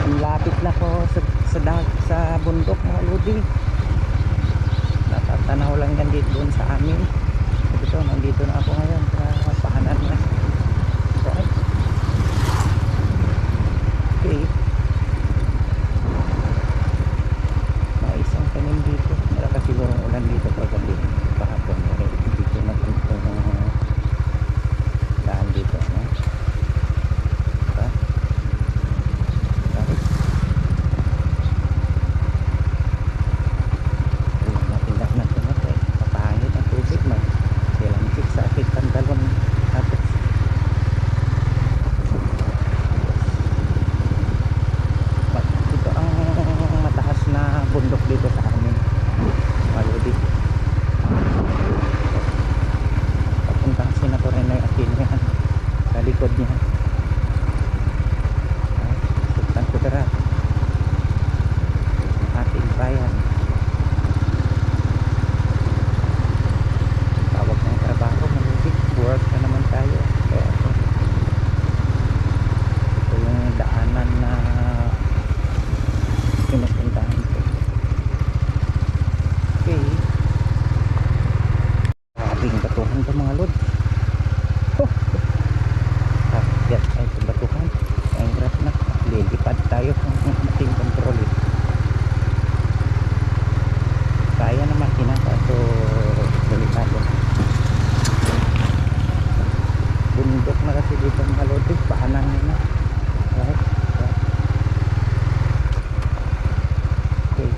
Lapit na po sa bundok mga lodi. Natatanaw lang yan dito doon sa amin. So nandito na ako ngayon sa paanan na. Right. Okay. May isang tanim dito. Malakas sigurong ulan dito paggabi. Kahapon dito na ganito ng daan dito, no? Diba? Right. Natindak na ito, no? Papangit ang tubig, no? Silamsik sa aking pantalon. Tapos ito ang mataas na bundok dito sa amin, Maludi. Papuntang Senator Renoy Aquino yan, sa likod niya. Sultan Kudarat, ating bayan. Tawag ng trabaho, Maludi. Work na naman tayo. Kaya ito yung daanan na pinupuntahan ko. Okay. Grabing batuhan ka mga lod. Yan ay itong batuhan. Ang grab na. Lilipad tayo kung ating control. Kaya na makina kaso delikado. Bundok na kasi dito mga lod. Paanan na. Right? Okay.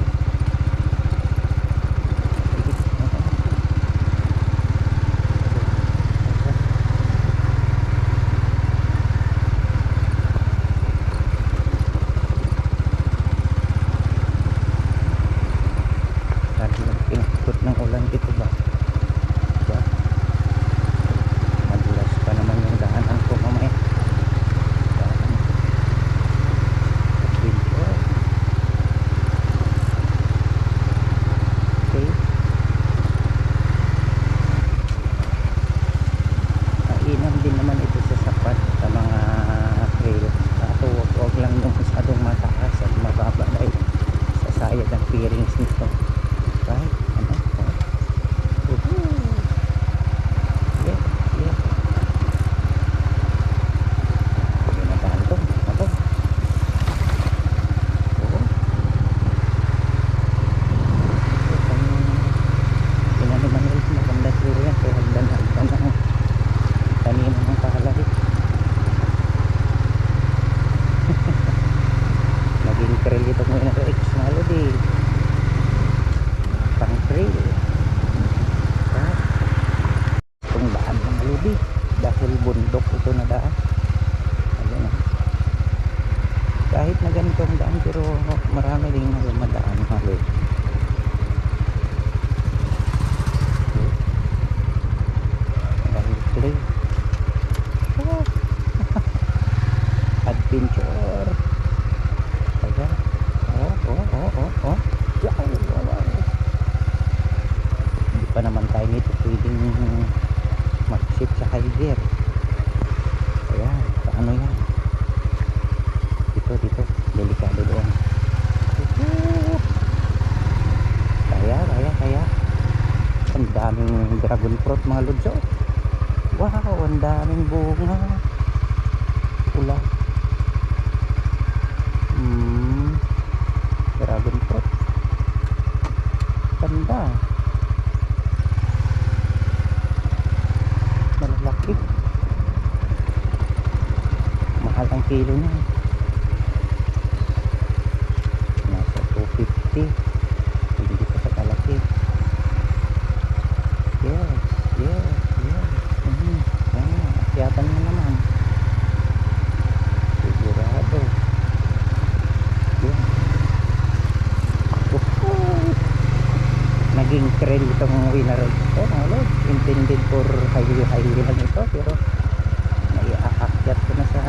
Pinakot ng ulan dito ba? Diba? Madulas pa naman yung daanan ko mamaya. Okay. Mainam din naman ito sa sapat sa mga trail. Kaso wag lang yung masyadong mataas at mababa dahil sasayad ang bearings nito. Right? Ano? Yeah, yeah. Pinagaan to. Ako. Oo. Pinaniman ulit maganda siguro yan. Kaya hagdan-hagdan ang kanina ng kahalari. Naging trail ito mo na ito. Malo di. Pang trail. Itong daan ng Maludi dahil bundok ito na daan. Ayan na. Kahit na ganitong daan pero marami rin na madaan Maludi. Dahil trail. Adventure. Ayan. Oh. Hindi pa naman tayo nito pwedeng mag-shift sa high gear. Ayan, paano yan? Dito, delikado doon. Kaya. Ang daming dragon fruit mga lodso. Wow, ang daming bunga. Pula. Dragon fruit. Ganda. Malalaki. Mahal ang kilo na. Nasa 250. Hindi pa sa kalaki. Yes. Akyatan mo naman. Sigurado. Yan. Naging trail itong winner ito mga lord. Intended for highway lang ito pero naiaakyat ko na sa